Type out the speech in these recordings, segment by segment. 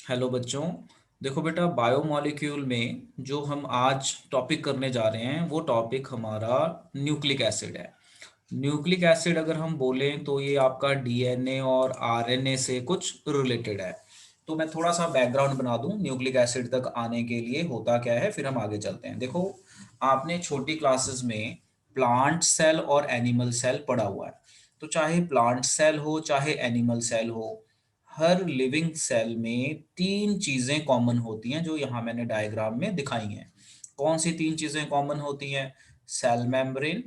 Hello बच्चों। देखो बेटा, बायोमोलिक्यूल में जो हम आज टॉपिक करने जा रहे हैं वो टॉपिक हमारा न्यूक्लिक एसिड है। न्यूक्लिक एसिड अगर हम बोलें तो ये आपका डीएनए और आरएनए से कुछ रिलेटेड है। तो मैं थोड़ा सा बैकग्राउंड बना दूं न्यूक्लिक एसिड तक आने के लिए होता क्या है, फिर हम आगे चलते हैं। देखो, आपने छोटी क्लासेस में प्लांट सेल और एनिमल सेल पढ़ा हुआ है। तो चाहे प्लांट सेल हो चाहे एनिमल सेल हो, हर लिविंग सेल में तीन चीजें कॉमन होती हैं जो यहाँ मैंने डायग्राम में दिखाई हैं। कौन सी तीन चीजें कॉमन होती हैं? सेल मेम्ब्रेन,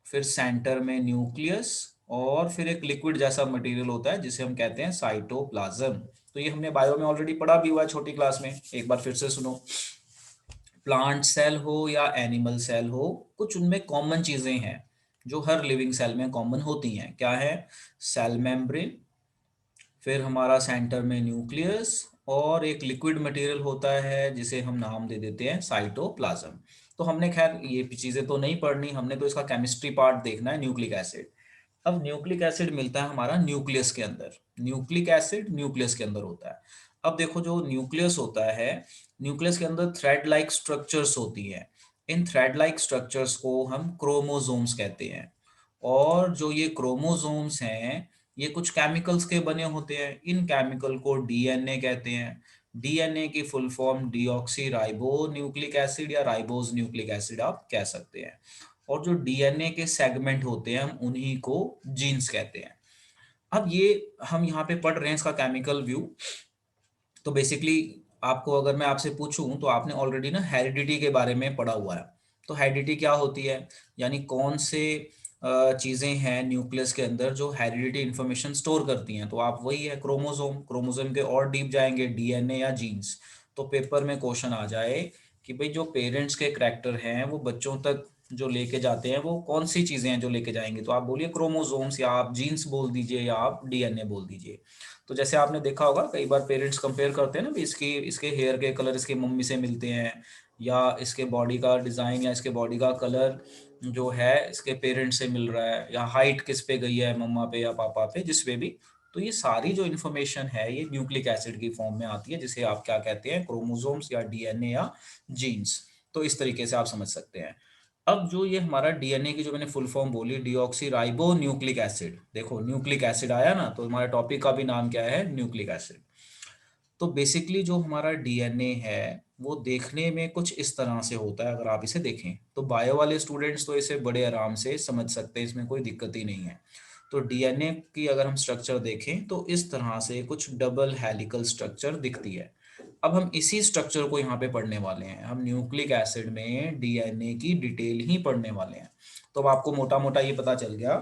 फिर सेंटर में न्यूक्लियस, और फिर एक लिक्विड जैसा मटेरियल होता है जिसे हम कहते हैं साइटोप्लाज्म। तो ये हमने बायो में ऑलरेडी पढ़ा भी हुआ है छोटी क्लास में, एक बार फिर से सुनो। प्लांट सेल हो या एनिमल सेल हो, कुछ उनमें कॉमन चीजें हैं जो हर लिविंग सेल में कॉमन होती हैं। क्या है? सेल मेम्ब्रेन, फिर हमारा सेंटर में न्यूक्लियस, और एक लिक्विड मटेरियल होता है जिसे हम नाम दे देते हैं साइटोप्लाज्म। तो हमने खैर ये चीजें तो नहीं पढ़नी, हमने तो इसका केमिस्ट्री पार्ट देखना है, न्यूक्लिक एसिड। अब न्यूक्लिक एसिड मिलता है हमारा न्यूक्लियस के अंदर। न्यूक्लिक एसिड न्यूक्लियस के अंदर होता है। अब देखो, जो न्यूक्लियस होता है, न्यूक्लियस के अंदर थ्रेड लाइक स्ट्रक्चर्स होती हैं। इन थ्रेड लाइक स्ट्रक्चर्स को हम क्रोमोसोम्स कहते हैं। और जो ये क्रोमोसोम्स हैं, ये कुछ केमिकल्स के बने होते हैं। इन केमिकल को डीएनए कहते हैं। डीएनए की full form deoxy ribo nucleic acid या राइबोज न्यूक्लिक एसिड आप कह सकते हैं। और जो डीएनए के सेगमेंट होते हैं, हम उन्हीं को जीन्स कहते हैं। अब ये हम यहाँ पे पढ़ रहे हैं इसका केमिकल व्यू। तो बेसिकली आपको अगर मैं आपसे पूछूं तो आपने ऑलरेडी ना हेरिडिटी के बारे में पढ़ा हुआ है। तो हेरिडिटी क्या होती है, यानी कौन से चीजें हैं न्यूक्लियस के अंदर जो हेरिडिटी इंफॉर्मेशन स्टोर करती हैं। तो आप वही है क्रोमोसोम, क्रोमोसोम के और डीप जाएंगे डीएनए या जीन्स। तो पेपर में क्वेश्चन आ जाए कि भाई जो पेरेंट्स के करैक्टर हैं वो बच्चों तक जो लेके जाते हैं वो कौन सी चीजें हैं जो लेके जाएंगे, तो आप बोलिए क्रोमोसोम्स, या आप जीन्स बोल दीजिए, या आप डीएनए बोल दीजिए। तो जैसे आपने देखा होगा कई बार पेरेंट्स कंपेयर करते हैं ना भी इसकी इसके हेयर के कलर इसके मम्मी से मिलते हैं, या इसके बॉडी का डिजाइन या इसके बॉडी का कलर जो है इसके पेरेंट्स से मिल रहा है, या हाइट किस पे गई है, मम्मा पे या पापा पे, जिस पे भी। तो ये सारी जो इन्फॉर्मेशन है ये न्यूक्लिक एसिड की फॉर्म में आती है, जिसे आप क्या कहते हैं, क्रोमोसोम्स या डीएनए या जीन्स। तो इस तरीके से आप समझ सकते हैं। अब जो ये हमारा डीएनए की जो मैंने फुल फॉर्म बोली डीऑक्सी राइबो न्यूक्लिक एसिड, देखो न्यूक्लिक एसिड आया ना, तो हमारे टॉपिक का भी नाम क्या है, न्यूक्लिक एसिड। तो बेसिकली जो हमारा डीएनए है वो देखने में कुछ इस तरह से होता है। अगर आप इसे देखें तो बायो वाले स्टूडेंट्स तो इसे बड़े आराम से समझ सकते हैं, इसमें कोई दिक्कत ही नहीं है। तो डीएनए की अगर हम स्ट्रक्चर देखें तो इस तरह से कुछ डबल हेलिकल स्ट्रक्चर दिखती है। अब हम इसी स्ट्रक्चर को यहाँ पे पढ़ने वाले हैं, हम न्यूक्लिक एसिड में डीएनए की डिटेल ही पढ़ने वाले हैं। तो अब आपको मोटा मोटा ये पता चल गया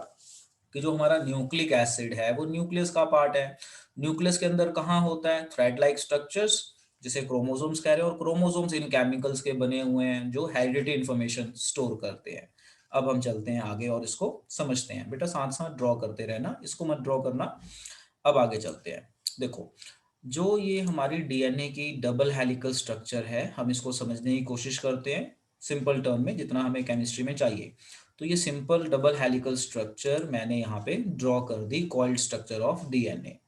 कि जो हमारा न्यूक्लिक एसिड है वो न्यूक्लियस का पार्ट है। न्यूक्लियस के अंदर कहाँ होता है, थ्रेड लाइक स्ट्रक्चर्स जिसे क्रोमोसोम्स कह रहे हैं, और क्रोमोसोम्स इन केमिकल्स के बने हुए हैं जो हेरिडिटी इंफॉर्मेशन स्टोर करते हैं। अब हम चलते हैं आगे और इसको समझते हैं। बेटा साथ साथ ड्रॉ करते रहना, इसको मत ड्रॉ करना। अब आगे चलते हैं। देखो, जो ये हमारी डीएनए की डबल हेलिकल स्ट्रक्चर है, हम इसको समझने की कोशिश करते हैं सिंपल टर्म में जितना हमें केमिस्ट्री में चाहिए। तो ये सिंपल डबल हेलिकल स्ट्रक्चर मैंने यहाँ पे ड्रॉ कर दी, कॉइल्ड स्ट्रक्चर ऑफ डीएनए।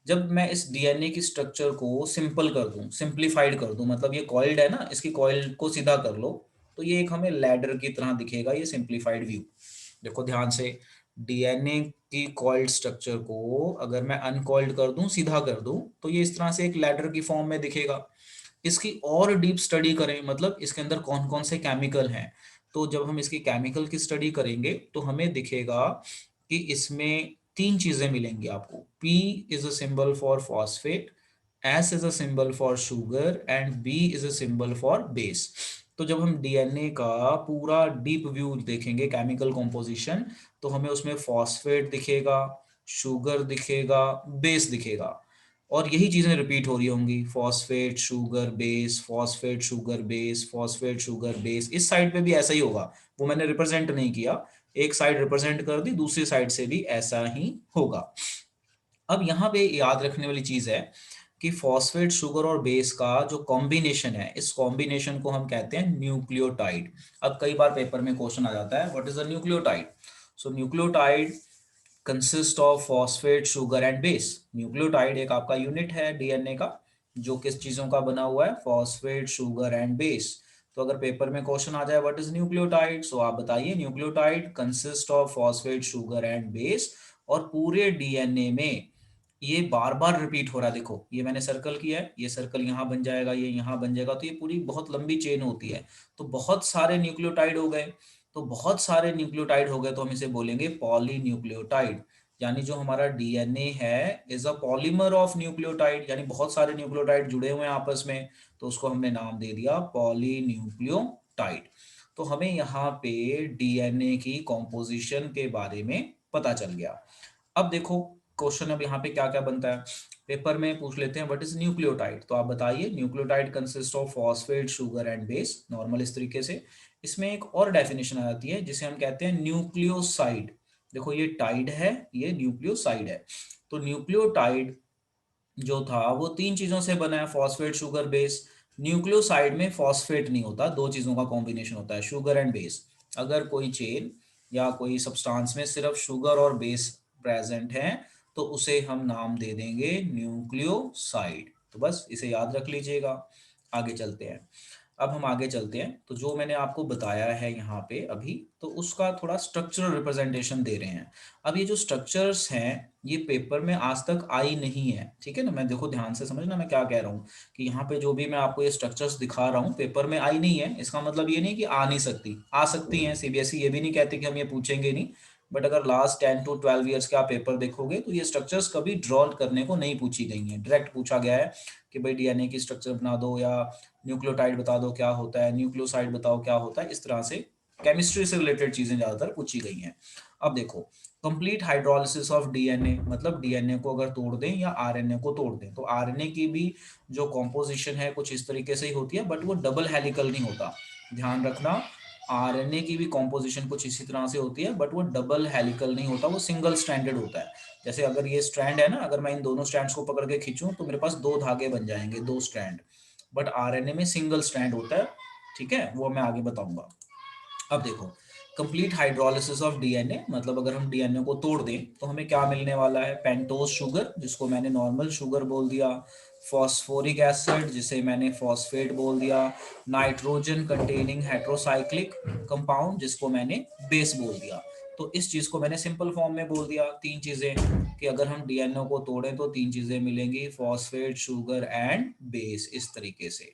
जब मैं इस डीएनए की स्ट्रक्चर को सिंपल कर दूं, सिंप्लीफाइड कर दूं, मतलब ये कॉइल्ड है ना, इसकी कॉइल को सीधा कर लो, तो ये एक हमें लैडर की तरह दिखेगा, ये सिंप्लीफाइड व्यू। देखो ध्यान से, डीएनए की कॉइल्ड स्ट्रक्चर को अगर मैं अनकॉइल्ड कर दूं, सीधा कर दूं, तो ये इस तरह से एक लैडर की फॉर्म में दिखेगा। इसकी और डीप स्टडी करें, मतलब इसके अंदर कौन कौन से केमिकल हैं, तो जब हम इसकी केमिकल की स्टडी करेंगे तो हमें दिखेगा कि इसमें तीन चीजें मिलेंगी आपको। P is a symbol for phosphate, S is a symbol for sugar, and B is a symbol for base. तो जब हम डीएनए का पूरा डीप व्यू देखेंगे, केमिकल कॉम्पोजिशन, तो हमें उसमें फॉस्फेट दिखेगा, शुगर दिखेगा, बेस दिखेगा। और यही चीजें रिपीट हो रही होंगी, phosphate sugar base, phosphate sugar base, phosphate sugar base. इस साइड पे भी ऐसा ही होगा, वो मैंने रिप्रेजेंट नहीं किया, एक साइड रिप्रेजेंट कर दी, दूसरी साइड से भी ऐसा ही होगा। अब यहाँ पे याद रखने वाली चीज है कि फॉस्फेट शुगर और बेस का जो कॉम्बिनेशन है, इस कॉम्बिनेशन को हम कहते हैं न्यूक्लियोटाइड। अब कई बार पेपर में क्वेश्चन आ जाता है what is a nucleotide. So nucleotide consist of phosphate sugar and base. Nucleotide एक आपका यूनिट है डीएनए का, जो किस चीजों का बना हुआ है, फॉस्फेट, शुगर एंड बेस। तो अगर पेपर में क्वेश्चन आ जाए व्हाट इज न्यूक्लियोटाइड, सो आप बताइए nucleotide consist of phosphate, sugar and base. और पूरे डीएनए में ये बार बार रिपीट हो रहा है। देखो ये मैंने सर्कल किया है, ये सर्कल यहाँ बन जाएगा, ये यहाँ बन जाएगा, तो ये पूरी बहुत लंबी चेन होती है। तो बहुत सारे न्यूक्लियोटाइड हो गए। तो बहुत सारे न्यूक्लियोटाइड हो गए तो हम इसे बोलेंगे पॉलीन्यूक्लियोटाइड। यानी जो हमारा डीएनए है is a polymer of nucleotide, यानी बहुत सारे न्यूक्लियोटाइड जुड़े हुए हैं आपस में, तो उसको हमने नाम दे दिया पॉलीन्यूक्लियोटाइड। तो हमें यहाँ पे डीएनए की कॉम्पोजिशन के बारे में पता चल गया। अब देखो क्वेश्चन अब यहाँ पे क्या क्या बनता है, पेपर में पूछ लेते हैं व्हाट इज न्यूक्लियोटाइड। तो आप बताइए nucleotide consist of phosphate, sugar and base, normal इस तरीके से। इसमें एक और डेफिनेशन आ जाती है जिसे हम कहते हैं न्यूक्लियोसाइड। देखो ये टाइड है, ये न्यूक्लियोसाइड है। तो न्यूक्लियोटाइड जो था वो तीन चीजों से बना है, फॉस्फेट, शुगर, बेस। न्यूक्लियोसाइड में फॉस्फेट नहीं होता, दो चीजों का कॉम्बिनेशन होता है, शुगर एंड बेस। अगर कोई चेन या कोई सब्सटेंस में सिर्फ शुगर और बेस प्रेजेंट है तो उसे हम नाम दे देंगे न्यूक्लियोसाइड। तो बस इसे याद रख लीजिएगा। आगे चलते हैं। अब हम आगे चलते हैं तो जो मैंने आपको बताया है यहाँ पे अभी, तो उसका थोड़ा स्ट्रक्चरल रिप्रेजेंटेशन दे रहे हैं। अब ये जो स्ट्रक्चर्स हैं ये पेपर में आज तक आई नहीं है, ठीक है ना। मैं देखो ध्यान से समझना मैं क्या कह रहा हूँ, कि यहाँ पे जो भी मैं आपको ये स्ट्रक्चर्स दिखा रहा हूँ पेपर में आई नहीं है, इसका मतलब ये नहीं कि आ नहीं सकती, आ सकती हैं। सीबीएसई ये भी नहीं कहती कि हम ये पूछेंगे नहीं। बट अगर लास्ट 10 to 12 ईयर्स के आप पेपर देखोगे तो ये स्ट्रक्चर्स कभी ड्रॉ करने को नहीं पूछी गई हैं। डायरेक्ट पूछा गया है कि भाई डीएनए की स्ट्रक्चर बना दो, या न्यूक्लियोटाइड बता दो क्या होता है, न्यूक्लियोसाइड बताओ क्या होता है। इस तरह से केमिस्ट्री से रिलेटेड चीजें ज्यादातर पूछी गई हैं। अब देखो कंप्लीट हाइड्रोलिसिस ऑफ डीएनए, मतलब डीएनए को अगर तोड़ दें या आरएनए को तोड़ दें, तो आरएनए की भी जो कॉम्पोजिशन है कुछ इस तरीके से ही होती है, बट वो डबल हेलिकल नहीं होता। ध्यान रखना, आरएनए की भी कॉम्पोजिशन कुछ इसी तरह से होती है, बट वो डबल हेलिकल नहीं होता, वो सिंगल स्ट्रैंडेड होता है। जैसे अगर ये स्ट्रैंड है ना, अगर मैं इन दोनों स्ट्रैंड्स को पकड़ के खींचूं तो मेरे पास दो धागे बन जाएंगे, दो स्ट्रैंड। बट आरएनए में सिंगल स्ट्रैंड होता है, ठीक है, वो मैं आगे बताऊंगा। अब देखो कंप्लीट हाइड्रोलिसिस ऑफ डीएनए, मतलब अगर हम डीएनए को तोड़ दें तो हमें क्या मिलने वाला है, पेंटोज शुगर जिसको मैंने नॉर्मल शुगर बोल दिया, फॉस्फोरिक एसिड जिसे मैंने फॉस्फेट बोल दिया, नाइट्रोजन कंटेनिंग हेट्रोसाइक्लिक कंपाउंड जिसको मैंने बेस बोल दिया। तो इस चीज को मैंने सिंपल फॉर्म में बोल दिया, तीन चीजें, कि अगर हम डीएनए को तोड़ें तो तीन चीजें मिलेंगी, फॉस्फेट, शुगर एंड बेस, इस तरीके से।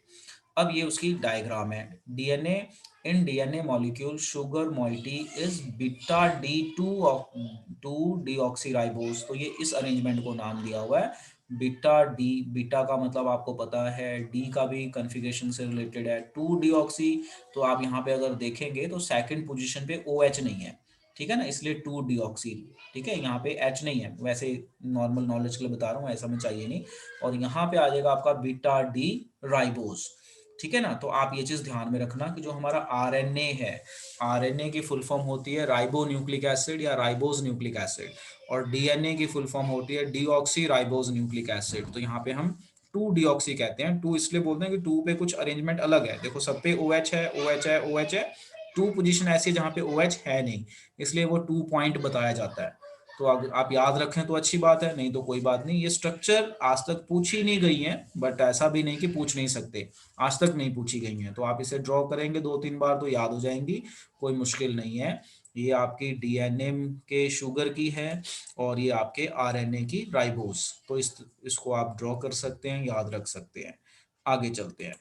अब ये उसकी डायग्राम है। DNA, in DNA molecule sugar moiety is beta D two deoxyribose. तो ये इस अरेंजमेंट को नाम दिया हुआ है बीटा डी। बीटा का मतलब आपको पता है, डी का भी कन्फिग्रेशन से रिलेटेड है, टू डीऑक्सी। तो आप यहाँ पे अगर देखेंगे तो सेकंड पोजीशन पे ओ एच नहीं है, ठीक है ना, इसलिए टू डीऑक्सी। ठीक है, यहाँ पे एच नहीं है, वैसे नॉर्मल नॉलेज के लिए बता रहा हूँ, ऐसा में चाहिए नहीं। और यहाँ पे आ जाएगा आपका बीटा डी राइबोस, ठीक है ना। तो आप ये चीज ध्यान में रखना कि जो हमारा आरएनए है, आरएनए की फुल फॉर्म होती है राइबो न्यूक्लिक एसिड या राइबोज न्यूक्लिक एसिड, और डीएनए की फुल फॉर्म होती है डीऑक्सी राइबोज न्यूक्लिक एसिड। तो यहाँ पे हम टू डीऑक्सी कहते हैं। टू इसलिए बोलते हैं कि टू पे कुछ अरेंजमेंट अलग है, देखो सब पे ओ एच है, ओ एच है, ओ एच है। टू पोजीशन ऐसी है जहाँ पे ओ एच है नहीं, इसलिए वो टू पॉइंट बताया जाता है। तो अगर आप याद रखें तो अच्छी बात है, नहीं तो कोई बात नहीं। ये स्ट्रक्चर आज तक पूछी नहीं गई है, बट ऐसा भी नहीं कि पूछ नहीं सकते, आज तक नहीं पूछी गई हैं। तो आप इसे ड्रॉ करेंगे दो तीन बार तो याद हो जाएंगी, कोई मुश्किल नहीं है। ये आपकी डीएनए के शुगर की है और ये आपके आरएनए की राइबोस। तो इसको आप ड्रॉ कर सकते हैं, याद रख सकते हैं। आगे चलते हैं।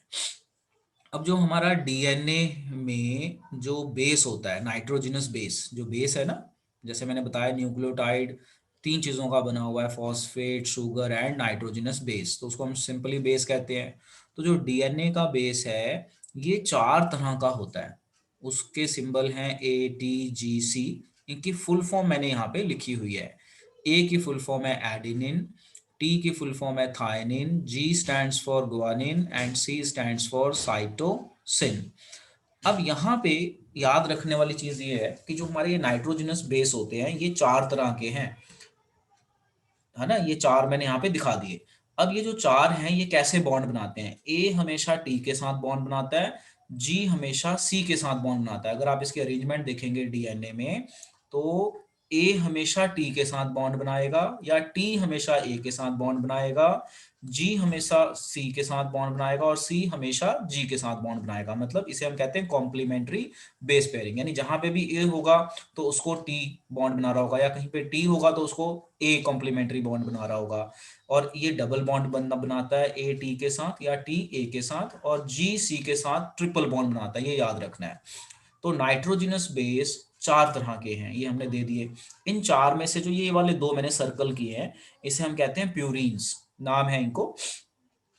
अब जो हमारा डीएनए में जो बेस होता है, नाइट्रोजनस बेस, जो बेस है ना, जैसे मैंने बताया न्यूक्लियोटाइड तीन चीजों का बना हुआ है, phosphate, sugar and nitrogenous base, तो उसको हम सिंपली बेस कहते हैं। तो जो डीएनए का बेस है ये चार तरह का होता है, उसके सिंबल हैं ATGC। इनकी फुल फॉर्म मैंने यहाँ पे लिखी हुई है। ए की फुल फॉर्म है एडिनिन, टी की फुल फॉर्म है thymine, G stands for guanine and C stands for cytosine. अब यहाँ पे याद रखने वाली चीज ये है कि जो हमारे ये नाइट्रोजनस बेस होते हैं ये चार तरह के हैं, है ना, ये चार मैंने यहाँ पे दिखा दिए। अब ये जो चार हैं ये कैसे बॉन्ड बनाते हैं, ए हमेशा टी के साथ बॉन्ड बनाता है, जी हमेशा सी के साथ बॉन्ड बनाता है। अगर आप इसके अरेंजमेंट देखेंगे डीएनए में तो ए हमेशा टी के साथ बॉन्ड बनाएगा, या टी हमेशा ए के साथ बॉन्ड बनाएगा, जी हमेशा सी के साथ बॉन्ड बनाएगा और सी हमेशा जी के साथ बॉन्ड बनाएगा। मतलब इसे हम कहते हैं कॉम्प्लीमेंट्री बेस पेयरिंग, यानी जहां पे भी ए होगा तो उसको टी बॉन्ड बना रहा होगा, या कहीं पे टी होगा तो उसको ए कॉम्प्लीमेंट्री बॉन्ड बना रहा होगा। और ये डबल बॉन्ड बनाता है ए टी के साथ या टी ए के साथ, और जी सी के साथ ट्रिपल बॉन्ड बनाता है, ये याद रखना है। तो नाइट्रोजनस बेस चार तरह के हैं, ये हमने दे दिए। इन चार में से जो ये वाले दो मैंने सर्कल किए हैं, इसे हम कहते हैं प्यूरीन्स, नाम है इनको,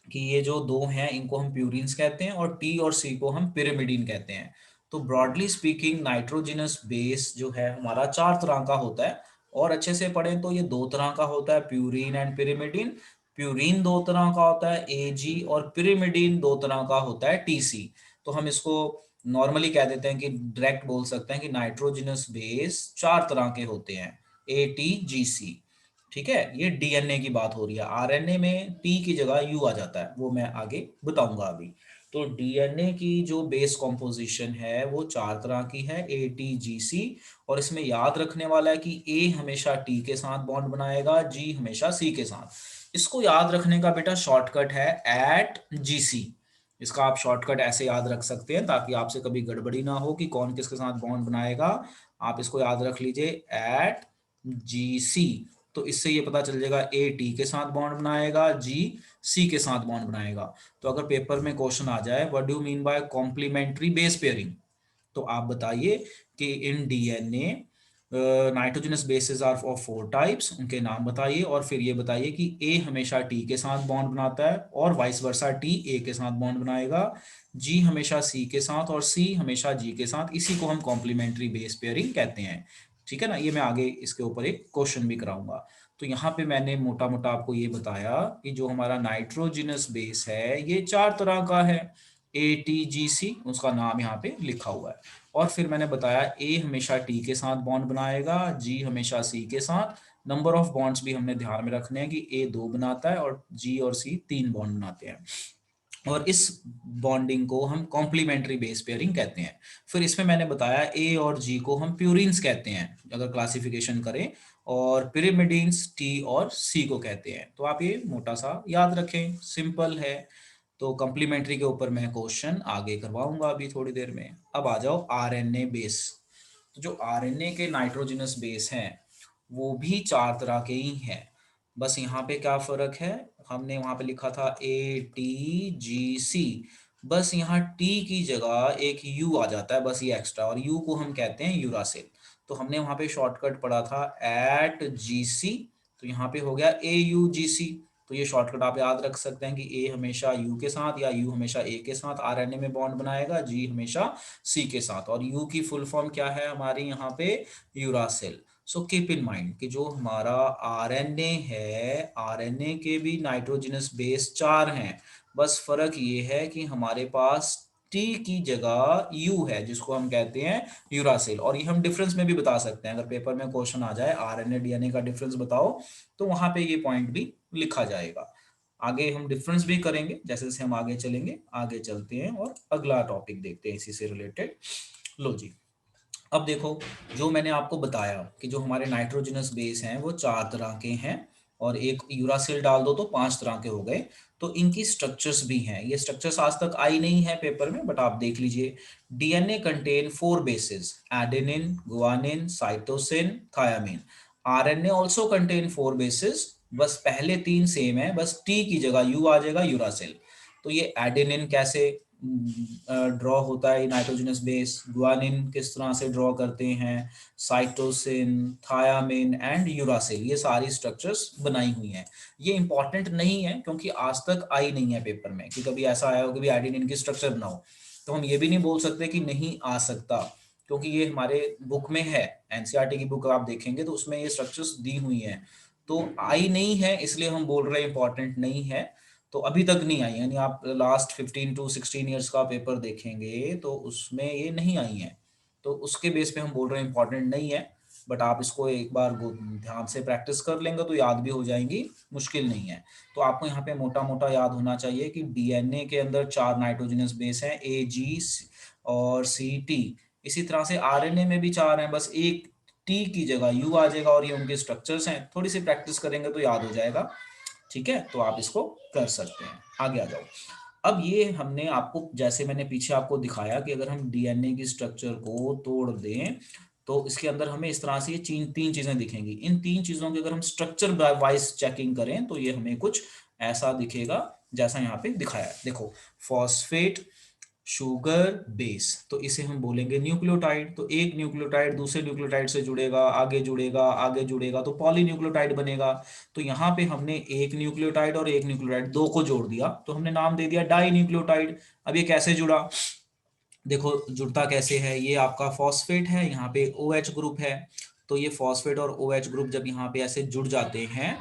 कि ये जो दो हैं इनको हम प्यूरीन्स कहते हैं, और टी और सी को हम पिरिमिडीन कहते हैं। तो ब्रॉडली स्पीकिंग नाइट्रोजनस बेस जो है हमारा चार तरह का होता है, और अच्छे से पढ़ें तो ये दो तरह का होता है, प्यूरीन एंड पिरिमिडीन। प्यूरीन दो तरह का होता है एजी, और पिरिमिडीन दो तरह का होता है टीसी। तो हम इसको नॉर्मली कह देते हैं कि डायरेक्ट बोल सकते हैं कि नाइट्रोजनस बेस चार तरह के होते हैं, ए टी जी सी। ठीक है, ये डीएनए की बात हो रही है। आरएनए में टी की जगह यू आ जाता है, वो मैं आगे बताऊंगा अभी। तो डीएनए की जो बेस कॉम्पोजिशन है वो चार तरह की है, ए टी जी सी। और इसमें याद रखने वाला है कि ए हमेशा टी के साथ बॉन्ड बनाएगा, जी हमेशा सी के साथ। इसको याद रखने का बेटा शॉर्टकट है एट जी सी। इसका आप शॉर्टकट ऐसे याद रख सकते हैं ताकि आपसे कभी गड़बड़ी ना हो कि कौन किसके साथ बॉन्ड बनाएगा। आप इसको याद रख लीजिए एट जी सी। तो इससे ये पता चल जाएगा ए टी के साथ बॉन्ड बनाएगा, जी सी के साथ बॉन्ड बनाएगा। तो अगर पेपर में क्वेश्चन आ जाए what do you mean by complementary base pairing, तो आप बताइए कि in DNA nitrogenous bases are of four types, उनके नाम बताइए, और फिर ये बताइए कि ए हमेशा टी के साथ बॉन्ड बनाता है और वाइस वर्सा टी ए के साथ बॉन्ड बनाएगा, जी हमेशा सी के साथ और सी हमेशा जी के साथ। इसी को हम कॉम्प्लीमेंट्री बेस पेयरिंग कहते हैं। ठीक है ना, ये मैं आगे इसके ऊपर एक क्वेश्चन भी कराऊंगा। तो यहाँ पे मैंने मोटा मोटा आपको ये बताया कि जो हमारा नाइट्रोजनस बेस है ये चार तरह का है, ए टी जी सी उसका नाम यहाँ पे लिखा हुआ है। और फिर मैंने बताया ए हमेशा टी के साथ बॉन्ड बनाएगा, जी हमेशा सी के साथ। नंबर ऑफ बॉन्ड्स भी हमने ध्यान में रखने हैं कि ए दो बनाता है और जी और सी तीन बॉन्ड बनाते हैं। और इस बॉन्डिंग को हम कॉम्प्लीमेंट्री बेस पेयरिंग कहते हैं। फिर इसमें मैंने बताया ए और जी को हम प्यूरिन्स कहते हैं अगर क्लासिफिकेशन करें, और पिरिमिडीन्स टी और सी को कहते हैं। तो आप ये मोटा सा याद रखें, सिंपल है। तो कॉम्प्लीमेंट्री के ऊपर मैं क्वेश्चन आगे करवाऊंगा अभी थोड़ी देर में। अब आ जाओ आरएनए बेस। तो जो आरएनए के नाइट्रोजनस बेस हैं वो भी चार तरह के ही हैं। बस यहाँ पे क्या फर्क है, हमने वहां पे लिखा था ए टी जी सी, बस यहाँ टी की जगह एक यू आ जाता है, बस ये एक्स्ट्रा, और यू को हम कहते हैं यूरासिल। तो हमने वहां पे शॉर्टकट पढ़ा था एट जी सी, तो यहाँ पे हो गया ए यू जी सी। तो ये शॉर्टकट आप याद रख सकते हैं कि ए हमेशा यू के साथ या यू हमेशा ए के साथ आरएनए में बॉन्ड बनाएगा, जी हमेशा सी के साथ। और यू की फुल फॉर्म क्या है हमारी यहाँ पे, uracil. So keep in mind कि जो हमारा आरएनए है, आरएनए के भी नाइट्रोजनस बेस चार हैं। बस फर्क ये है कि हमारे पास टी की जगह यू है जिसको हम कहते हैं यूरासिल। और ये हम डिफरेंस में भी बता सकते हैं, अगर पेपर में क्वेश्चन आ जाए आरएनए डीएनए का डिफरेंस बताओ, तो वहां पे ये पॉइंट भी लिखा जाएगा। आगे हम डिफरेंस भी करेंगे जैसे जैसे हम आगे चलेंगे। आगे चलते हैं और अगला टॉपिक देखते हैं इसी से रिलेटेड। लो जी, अब देखो, जो मैंने आपको बताया कि जो हमारे नाइट्रोजनस बेस हैं वो चार तरह के हैं, और एक यूरासिल डाल दो तो पांच तरह के हो गए। तो इनकी स्ट्रक्चर्स भी हैं, ये स्ट्रक्चर्स आज तक आई नहीं है पेपर में बट आप देख लीजिए। DNA contain four bases, adenine, guanine, cytosine, thiamine. RNA also contain four bases, बस पहले तीन सेम है, बस टी की जगह यू आ जाएगा, यूरासिल। तो ये एडेनिन कैसे ड्रॉ होता है नाइट्रोजनस बेस, गुआनिन किस तरह से ड्रॉ करते हैं, साइटोसिन, थायामिन एंड यूरासिल, ये सारी स्ट्रक्चर्स बनाई हुई हैं। ये इंपॉर्टेंट नहीं है क्योंकि आज तक आई नहीं है पेपर में कि कभी ऐसा आया हो कि भी एडेनिन की स्ट्रक्चर बनाओ। तो हम ये भी नहीं बोल सकते कि नहीं आ सकता, क्योंकि ये हमारे बुक में है, एनसीईआरटी की बुक आप देखेंगे तो उसमें ये स्ट्रक्चर्स दी हुई हैं। तो आई नहीं है इसलिए हम बोल रहे हैं इंपॉर्टेंट नहीं है। तो अभी तक नहीं आई, यानी आप लास्ट 15 to 16 ईयर्स का पेपर देखेंगे तो उसमें ये नहीं आई है। तो उसके बेस पे हम बोल रहे हैं इंपॉर्टेंट नहीं है। बट आप इसको एक बार ध्यान से प्रैक्टिस कर लेंगे तो याद भी हो जाएंगी, मुश्किल नहीं है। तो आपको यहाँ पे मोटा मोटा याद होना चाहिए कि डीएनए के अंदर चार नाइट्रोजनस बेस हैं, ए जी और सी टी। इसी तरह से आरएनए में भी चार हैं, बस एक टी की जगह यू आ जाएगा, और ये उनके स्ट्रक्चर्स हैं। थोड़ी सी प्रैक्टिस करेंगे तो याद हो जाएगा। ठीक है, तो आप इसको कर सकते हैं। आगे आ जाओ। अब ये हमने आपको, जैसे मैंने पीछे आपको दिखाया कि अगर हम डीएनए की स्ट्रक्चर को तोड़ दें तो इसके अंदर हमें इस तरह से ये तीन तीन चीजें दिखेंगी। इन तीन चीजों की अगर हम स्ट्रक्चर वाइज चेकिंग करें तो ये हमें कुछ ऐसा दिखेगा जैसा यहाँ पे दिखाया है। देखो, फॉस्फेट, शुगर, बेस, तो इसे हम बोलेंगे न्यूक्लियोटाइड। तो एक न्यूक्लियोटाइड दूसरे न्यूक्लियोटाइड से जुड़ेगा, आगे जुड़ेगा, आगे जुड़ेगा, तो पॉलीन्यूक्लियोटाइड बनेगा। तो यहाँ पे हमने एक न्यूक्लियोटाइड और एक न्यूक्लियोटाइड दो को जोड़ दिया तो हमने नाम दे दिया डाई न्यूक्लियोटाइड। अब ये कैसे जुड़ा, देखो जुड़ता कैसे है, ये आपका फॉस्फेट है, यहाँ पे OH ग्रुप है। तो ये फॉस्फेट और OH ग्रुप जब यहाँ पे ऐसे जुड़ जाते हैं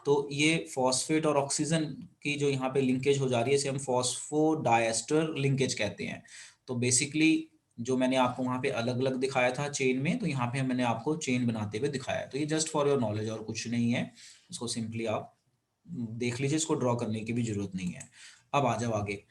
तो ये फॉस्फेट और ऑक्सीजन की जो यहाँ पे लिंकेज हो जा रही है इसे हम फॉस्फोडाइएस्टर लिंकेज कहते हैं। तो बेसिकली जो मैंने आपको वहाँ पे अलग अलग दिखाया था चेन में, तो यहाँ पे मैंने आपको चेन बनाते हुए दिखाया है। तो ये जस्ट फॉर योर नॉलेज और कुछ नहीं है, इसको सिंपली आप देख लीजिए, इसको ड्रॉ करने की भी जरूरत नहीं है। अब आ जाओ आगे।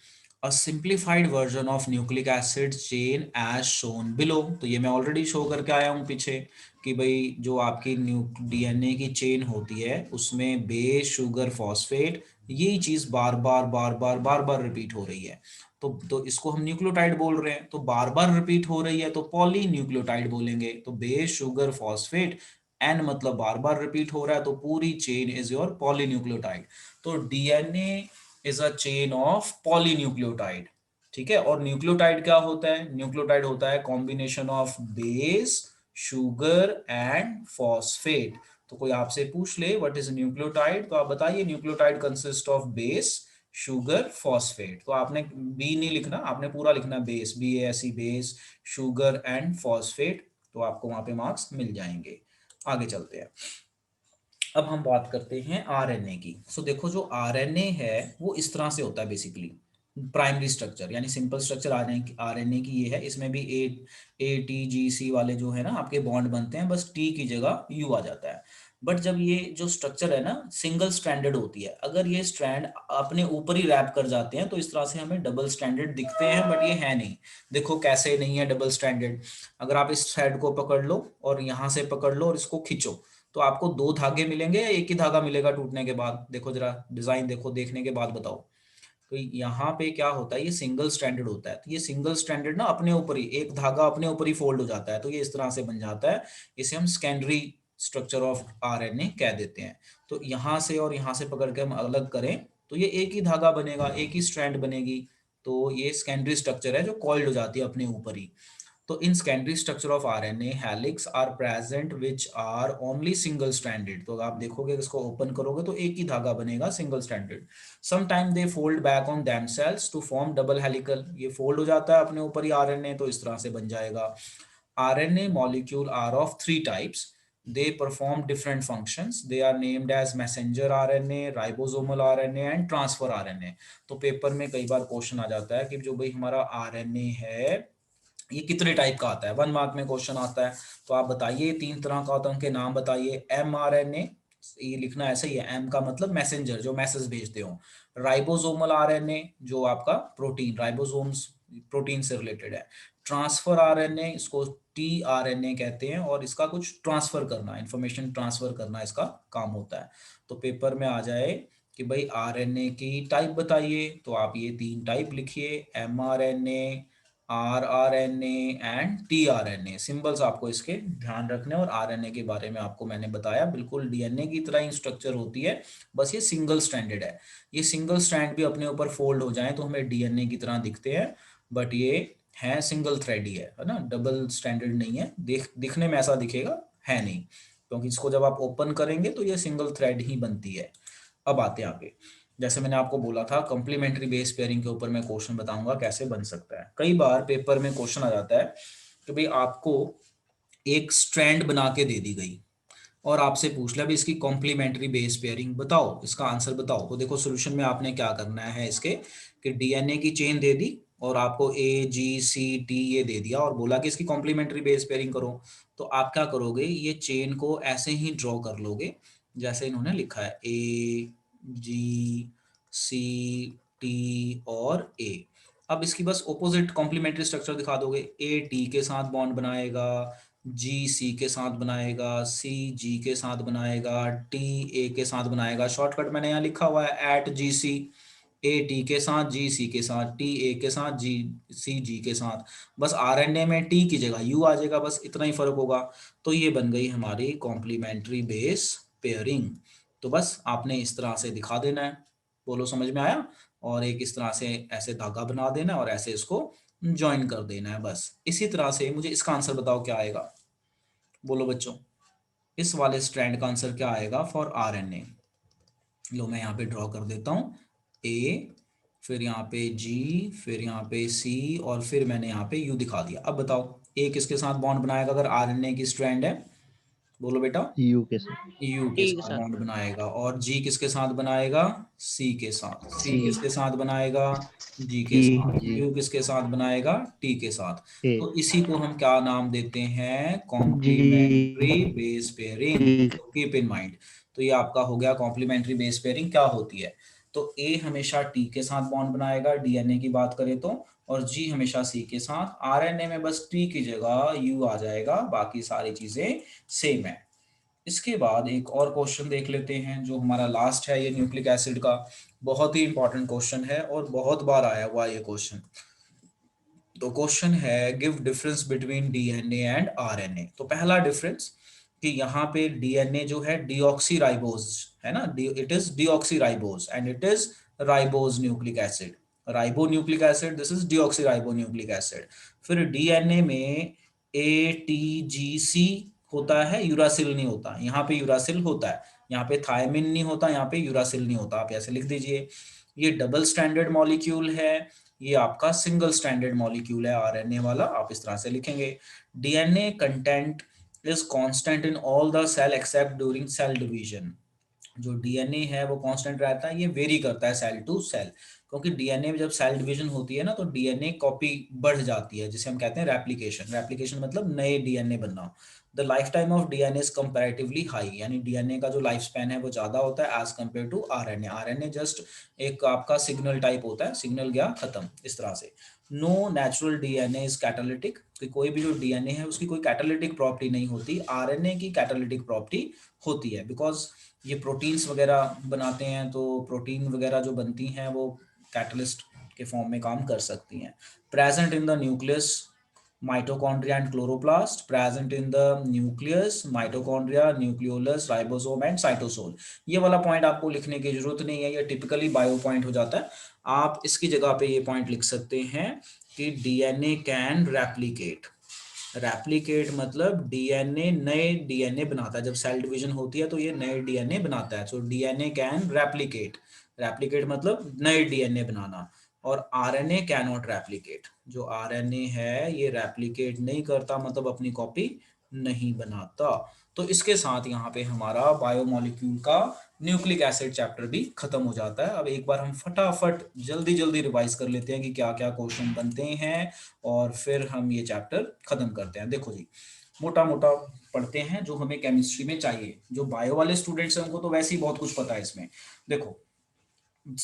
A simplified version of nucleic acid chain as shown below। तो ये मैं ऑलरेडी शो करके आया हूँ पीछे कि भाई जो आपकी डीएनए की चेन होती है उसमें बेस, शुगर, फॉस्फेट, यही चीज बार बार बार बार बार बार रिपीट हो रही है। तो इसको हम न्यूक्लियोटाइड बोल रहे हैं। तो बार बार रिपीट हो रही है तो पॉली न्यूक्लियोटाइड बोलेंगे। तो बेस, शुगर, फॉस्फेट, एन मतलब बार बार रिपीट हो रहा है तो पूरी चेन इज योर पॉलीन्यूक्लियोटाइड। तो DNA is a chain of polynucleotide. ठीक है, और न्यूक्लियोटाइड क्या होता है, न्यूक्लियोटाइड होता है combination of base, sugar and phosphate. तो कोई आपसे पूछ ले व्हाट इज न्यूक्लियोटाइड तो आप बताइए nucleotide consist of base, sugar, phosphate. तो आपने बी नहीं लिखना, आपने पूरा लिखना base, BASE, base, sugar and phosphate. तो आपको वहां पे मार्क्स मिल जाएंगे। आगे चलते हैं। अब हम बात करते हैं आरएनए की। सो देखो, जो आरएनए है वो इस तरह से होता है बेसिकली। प्राइमरी स्ट्रक्चर यानी सिंपल स्ट्रक्चर आरएनए की ये है। इसमें भी ATGC वाले जो है ना आपके बॉन्ड बनते हैं, बस T की जगह U आ जाता है। बट जब ये जो स्ट्रक्चर है ना सिंगल स्ट्रैंडेड होती है, अगर ये स्ट्रैंड अपने ऊपर ही रैप कर जाते हैं तो इस तरह से हमें डबल स्ट्रैंडेड दिखते हैं, बट ये है नहीं। देखो कैसे नहीं है डबल स्ट्रैंडेड। अगर आप इस थ्रेड को पकड़ लो और यहाँ से पकड़ लो और इसको खींचो तो आपको दो धागे मिलेंगे या एक ही धागा मिलेगा टूटने के बाद? देखो जरा डिजाइन देखो, देखने के बाद बताओ। तो यहाँ पे क्या होता है, ये सिंगल स्ट्रैंडेड होता है। तो ये सिंगल स्ट्रैंडेड ना अपने ऊपर ही एक धागा अपने ऊपर ही फोल्ड हो जाता है, तो ये इस तरह से बन जाता है। इसे हम सेकेंडरी स्ट्रक्चर ऑफ आरएनए कह देते हैं। तो यहाँ से और यहाँ से पकड़ के हम अलग करें तो ये एक ही धागा बनेगा, एक ही स्ट्रैंड बनेगी। तो ये सेकेंडरी स्ट्रक्चर है जो कॉइल्ड हो जाती है अपने ऊपर ही। तो in secondary structure of RNA, helix are present which are only single stranded। तो आप देखोगे इसको ओपन करोगे तो एक ही धागा बनेगा single stranded. Sometime they fold back on themselves to form double helical। ये फोल्ड हो जाता है अपने ऊपर ही आरएनए, तो इस तरह से बन जाएगा। RNA molecule are of three types। They perform different functions। They are named as messenger RNA, ribosomal RNA and transfer RNA। तो पेपर में कई बार क्वेश्चन आ जाता है कि जो भाई हमारा आरएनए है ये कितने टाइप का आता है, 1 मार्क में क्वेश्चन आता है। तो आप बताइए तीन तरह का होता है, उनके नाम बताइए। mRNA, ये लिखना ऐसा ही है, M का मतलब मैसेंजर जो मैसेज भेजते हो। राइबोसोमल आरएनए जो आपका प्रोटीन, राइबोसोम्स प्रोटीन से रिलेटेड है। ट्रांसफर आरएनए, इसको tRNA कहते हैं और इसका कुछ ट्रांसफर करना, इंफॉर्मेशन ट्रांसफर करना इसका काम होता है। तो पेपर में आ जाए कि भाई आरएनए की टाइप बताइए तो आप ये तीन टाइप लिखिए, mRNA, rRNA and tRNA। Symbols आपको इसके ध्यान रखने, और आरएनए के बारे में आपको मैंने बताया बिल्कुल डीएनए की तरह ही स्ट्रक्चर होती है, बस ये सिंगल स्ट्रैंडेड है। ये सिंगल स्ट्रैंड भी अपने ऊपर फोल्ड हो जाए तो हमें डीएनए की तरह दिखते हैं, बट ये है सिंगल थ्रेड ही है ना, डबल स्टैंडर्ड नहीं है। दिखने में ऐसा दिखेगा, है नहीं, क्योंकि इसको जब आप ओपन करेंगे तो ये सिंगल थ्रेड ही बनती है। अब आते हैं आगे। जैसे मैंने आपको बोला था कंप्लीमेंट्री बेस पेयरिंग के ऊपर मैं क्वेश्चन बताऊंगा कैसे बन सकता है। कई बार पेपर में क्वेश्चन आ जाता है कि भाई आपको एक स्ट्रैंड बना के दे दी गई और आपसे पूछ लिया भी इसकी कॉम्प्लीमेंट्री बेस पेयरिंग बताओ, इसका आंसर बताओ। तो देखो सोल्यूशन में आपने क्या करना है इसके, कि डीएनए की चेन दे दी और आपको AGCT ये दे दिया और बोला कि इसकी कॉम्प्लीमेंट्री बेस पेयरिंग करो। तो आप क्या करोगे, ये चेन को ऐसे ही ड्रॉ कर लोगे जैसे इन्होंने लिखा है AGCT और A। अब इसकी बस ऑपोजिट कॉम्प्लीमेंट्री स्ट्रक्चर दिखा दोगे, A T के साथ बॉन्ड बनाएगा, जी सी के साथ बनाएगा, सी जी के साथ बनाएगा, टी ए के साथ बनाएगा। शॉर्टकट मैंने यहाँ लिखा हुआ है eight ji C, A T के साथ, जी सी के साथ, टी ए के साथ, जी सी जी के साथ। बस आरएनए में टी की जगह यू आ जाएगा, बस इतना ही फर्क होगा। तो ये बन गई हमारी कॉम्प्लीमेंट्री बेस पेयरिंग। तो बस आपने इस तरह से दिखा देना है, बोलो समझ में आया? और एक इस तरह से ऐसे धागा बना देना है और ऐसे इसको ज्वाइन कर देना है। बस इसी तरह से मुझे इसका आंसर बताओ क्या आएगा, बोलो बच्चों। इस वाले स्ट्रैंड का आंसर क्या आएगा फॉर आरएनए? लो मैं यहाँ पे ड्रॉ कर देता हूँ, ए, फिर यहाँ पे जी, फिर यहाँ पे सी, और फिर मैंने यहाँ पे यू दिखा दिया। अब बताओ ए किसके साथ बॉन्ड बनाएगा अगर आरएनए की स्ट्रैंड है, बोलो बेटा। यू के साथ। यू के टी के साथ साथ। बॉन्ड बनाएगा। और जी किसके साथ बनाएगा? सी के साथ। सी सी। किसके साथ बनाएगा? जी के टी साथ। जी। यू किसके साथ बनाएगा? टी के साथ। ए तो इसी को हम क्या नाम देते हैं? जी। Complementary base pairing. ठीक। Keep in mind. तो ये आपका हो गया कॉम्प्लीमेंट्री बेस पेयरिंग क्या होती है। तो ए हमेशा टी के साथ बॉन्ड बनाएगा डीएनए की बात करें तो, और जी हमेशा सी के साथ। आरएनए में बस टी की जगह यू आ जाएगा, बाकी सारी चीजें सेम है। इसके बाद एक और क्वेश्चन देख लेते हैं जो हमारा लास्ट है, ये न्यूक्लिक एसिड का बहुत ही इंपॉर्टेंट क्वेश्चन है और बहुत बार आया हुआ ये क्वेश्चन। तो क्वेश्चन है give difference between DNA and RNA. तो पहला डिफरेंस कि यहाँ पे डीएनए जो है डीऑक्सीराइबोज है ना, it is deoxyribose and it is ribose nucleic acid. Ribo nucleic acid, this is deoxyribo nucleic acid. फिर डीएनए में एटीजीसी होता है, यूरासिल नहीं होता। यहाँ पे यूरासिल होता है, यहाँ पे थायमिन नहीं होता, यहाँ पे यूरासिल नहीं होता। आप ऐसे लिख दीजिए। ये डबल स्टैंडर्ड मॉलिक्यूल है, ये आपका सिंगल स्टैंडर्ड मॉलिक्यूल है आरएनए वाला, आप इस तरह से लिखेंगे। DNA content is constant in all the cell except during cell division. जो डीएनए है वो कांस्टेंट रहता है, ये वेरी करता है सेल टू सेल, क्योंकि डीएनए में जब सेल डिवीजन होती है ना तो डीएनए कॉपी बढ़ जाती है, जिसे हम कहते हैं रेप्लिकेशन। रेप्लिकेशन मतलब नए डीएनए बनना। The life time of DNA is comparatively high, यानी डीएनए का जो लाइफ स्पैन है वो ज्यादा होता है as compare to RNA. RNA just एक आपका सिग्नल टाइप होता है, सिग्नल गया खत्म, इस तरह से। No natural DNA is catalytic, कोई भी जो डीएनए है उसकी कोई कैटालिटिक प्रॉपर्टी नहीं होती। आरएनए की कैटालिटिक प्रॉपर्टी होती है, बिकॉज ये प्रोटीन्स वगैरह बनाते हैं, तो प्रोटीन वगैरह जो बनती हैं वो कैटलिस्ट के फॉर्म में काम कर सकती हैं। Present in the nucleus, mitochondria and chloroplast. Present in the nucleus, mitochondria, nucleolus, ribosome and cytosol. ये वाला पॉइंट आपको लिखने की जरूरत नहीं है, ये टिपिकली बायो पॉइंट हो जाता है। आप इसकी जगह पे ये पॉइंट लिख सकते हैं कि डीएनए कैन रेप्लिकेट। रेप्लिकेट मतलब डीएनए नए डीएनए बनाता है, जब सेल डिवीजन होती है तो ये नए डीएनए बनाता है। So DNA can replicate. Replicate मतलब नए डीएनए बनाना। और आरएनए कैन नॉट रेप्लिकेट, जो आरएनए है ये रेप्लिकेट नहीं करता, मतलब अपनी कॉपी नहीं बनाता। तो इसके साथ यहाँ पे हमारा बायोमोलिक्यूल का न्यूक्लिक एसिड चैप्टर भी खत्म हो जाता है। अब एक बार हम फटाफट जल्दी जल्दी रिवाइज कर लेते हैं कि क्या क्या क्वेश्चन बनते हैं, और फिर हम ये चैप्टर खत्म करते हैं। देखो जी, मोटा मोटा पढ़ते हैं जो हमें केमिस्ट्री में चाहिए। जो बायो वाले स्टूडेंट्स हैं उनको तो वैसे ही बहुत कुछ पता है इसमें। देखो,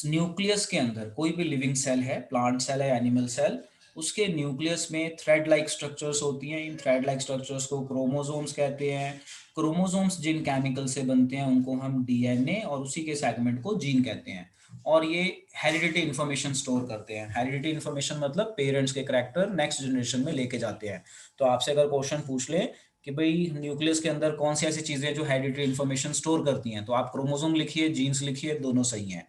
न्यूक्लियस के अंदर कोई भी लिविंग सेल है, प्लांट सेल है, एनिमल सेल, उसके न्यूक्लियस में थ्रेड लाइक स्ट्रक्चर्स होती हैं। इन थ्रेड लाइक स्ट्रक्चर्स को क्रोमोसोम्स कहते हैं। क्रोमोसोम्स जिन केमिकल से बनते हैं उनको हम डीएनए, और उसी के सेगमेंट को जीन कहते हैं। और ये हेरिडिटी इंफॉर्मेशन स्टोर करते हैं। हेरिडिटी इंफॉर्मेशन मतलब पेरेंट्स के करैक्टर नेक्स्ट जनरेशन में लेके जाते हैं। तो आपसे अगर क्वेश्चन पूछ ले कि भाई न्यूक्लियस के अंदर कौन सी ऐसी चीजें जो हेरिडिटी इंफॉर्मेशन स्टोर करती हैं, तो आप क्रोमोसोम लिखिए, जीन्स लिखिए, दोनों सही हैं।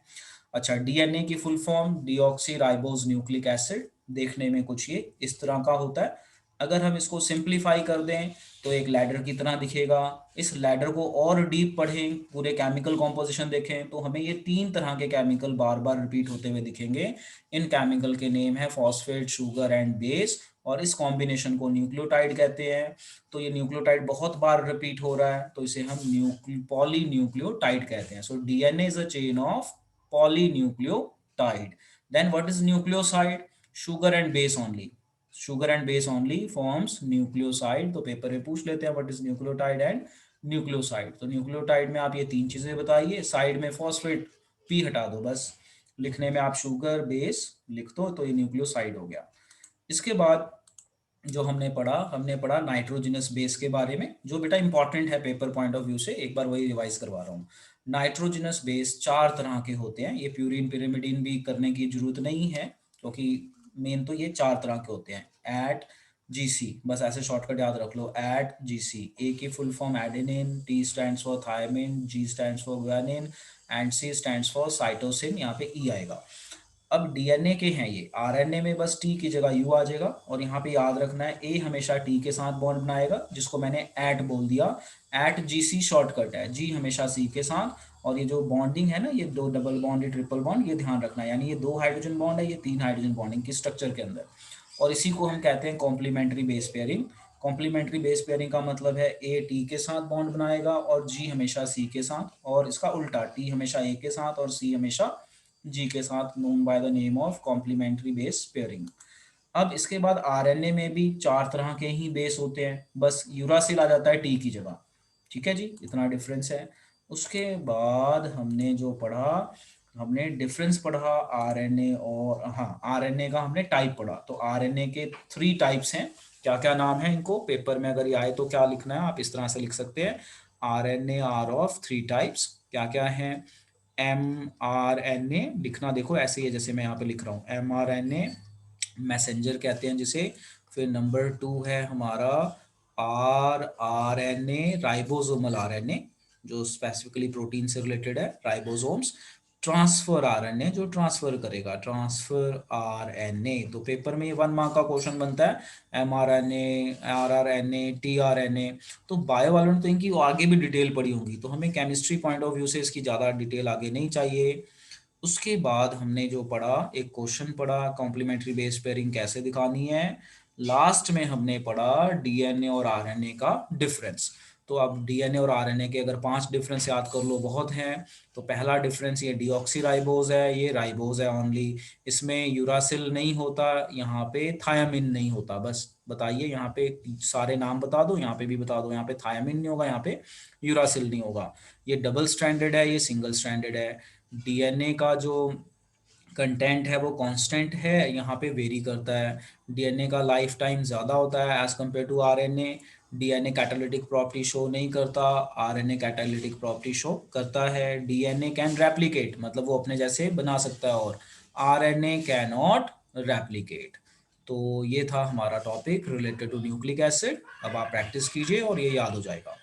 अच्छा, डीएनए की full form deoxy ribose nucleic acid. देखने में कुछ ये इस तरह का होता है। अगर हम इसको सिंप्लीफाई कर दें तो एक लैडर की तरह दिखेगा। इस लैडर को और डीप पढ़ें, पूरे केमिकल कॉम्पोजिशन देखें, तो हमें ये 3 तरह के केमिकल बार बार रिपीट होते हुए दिखेंगे। इन केमिकल के नेम है फॉस्फेट, शुगर एंड बेस, और इस कॉम्बिनेशन को न्यूक्लियोटाइड कहते हैं। तो ये न्यूक्लियोटाइड बहुत बार रिपीट हो रहा है, तो इसे हम पॉली न्यूक्लियोटाइड कहते हैं। So DNA is a chain of polynucleotide. Then what is nucleoside? Sugar and base only. Sugar and base only forms nucleoside. तो पेपर में पूछ लेते हैं what is nucleotide and nucleoside. तो न्यूक्लियोटाइड में आप ये 3 चीजें बताइए। साइड में फॉस्फेट पी हटा दो, बस लिखने में आप शुगर बेस लिख दो, तो ये न्यूक्लियोसाइड हो गया। इसके बाद जो हमने पढ़ा नाइट्रोजनस बेस के बारे में, जो बेटा इंपॉर्टेंट है पेपर पॉइंट ऑफ व्यू से, एक बार वही रिवाइज करवा रहा हूँ। नाइट्रोजनस बेस 4 तरह के होते हैं, ये प्यूरिन पिरिमिडिन भी करने की जरूरत नहीं है, क्योंकि मेन तो ये 4 तरह के होते हैं। एट जीसी, बस ऐसे शॉर्टकट याद रख लो, एट जीसी। ए की full form adenine, T stands for thymine, G stands for guanine and C stands for cytosine, यहाँ पे ई आएगा। अब डीएनए के हैं ये, आरएनए में बस टी की जगह यू आ जाएगा, और यहाँ पे याद रखना है ए हमेशा टी के साथ बॉन्ड बनाएगा, जिसको मैंने एट बोल दिया। एट जीसी शॉर्टकट है, जी हमेशा सी के साथ, और ये जो बॉन्डिंग है ना, ये 2 डबल बॉन्ड, ये ट्रिपल बॉन्ड, ये ध्यान रखना है, यानी ये 2 हाइड्रोजन बॉन्ड है, ये 3 हाइड्रोजन बॉन्डिंग की स्ट्रक्चर के अंदर, और इसी को हम कहते हैं complementary base pairing. Complementary base pairing का मतलब है ए टी के साथ बॉन्ड बनाएगा और जी हमेशा सी के साथ, और इसका उल्टा, टी हमेशा ए के साथ और सी हमेशा जी के साथ, known by the name of complementary base pairing. अब इसके बाद आरएनए में भी 4 तरह के ही बेस होते हैं, बस यूरासिल आ जाता है टी की जगह। ठीक है जी, इतना डिफरेंस है। उसके बाद हमने जो पढ़ा, हमने डिफरेंस पढ़ा आरएनए और, हाँ, आरएनए का हमने टाइप पढ़ा। तो आरएनए के 3 टाइप्स हैं, क्या क्या नाम है इनको, पेपर में अगर ये आए तो क्या लिखना है, आप इस तरह से लिख सकते हैं, आरएनए आर ऑफ 3 टाइप्स। क्या क्या है, एम आर एन ए, लिखना देखो ऐसे ही है जैसे मैं यहाँ पे लिख रहा हूँ, M R N A messenger कहते हैं जिसे। फिर नंबर 2 है हमारा R R N A, ribosomal R N A, जो स्पेसिफिकली प्रोटीन से रिलेटेड है, राइबोसोम्स। ट्रांसफर आरएनए, जो ट्रांसफर करेगा, ट्रांसफर आरएनए। तो पेपर में ये 1 मार्क का क्वेश्चन बनता है, एमआरएनए, आरआरएनए, टीआरएनए। तो बायो वालों ने तो इनकी आगे भी डिटेल पढ़ी होंगी, तो हमें केमिस्ट्री पॉइंट ऑफ व्यू से इसकी ज़्यादा डिटेल आगे नहीं चाहिए। उसके बाद हमने जो पढ़ा, एक क्वेश्चन पढ़ा, कॉम्प्लीमेंट्री बेस पेयरिंग कैसे दिखानी है। लास्ट में हमने पढ़ा डीएनए और आरएनए का डिफरेंस। तो अब डीएनए और आरएनए के अगर 5 डिफरेंस याद कर लो, बहुत हैं। तो पहला डिफरेंस ये डीऑक्सीराइबोज है, ये राइबोज है ओनली, इसमें यूरासिल नहीं होता, यहाँ पे थायामिन नहीं होता। बस बताइए, यहाँ पे सारे नाम बता दो, यहाँ पे भी बता दो, यहाँ पे थायामिन नहीं होगा, यहाँ पे यूरासिल नहीं होगा। ये डबल स्ट्रैंडेड है, ये सिंगल स्ट्रैंडेड है। डीएनए का जो कंटेंट है वो कांस्टेंट है, यहाँ पे वेरी करता है। डीएनए का लाइफ टाइम ज़्यादा होता है as compare to RNA. DNA catalytic property show नहीं करता, आरएनए कैटालिटिक प्रॉपर्टी शो करता है। डीएनए कैन रेप्लिकेट, मतलब वो अपने जैसे बना सकता है, और आरएनए कैन नॉट रेप्लिकेट। तो ये था हमारा topic related to nucleic acid. अब आप प्रैक्टिस कीजिए और ये याद हो जाएगा।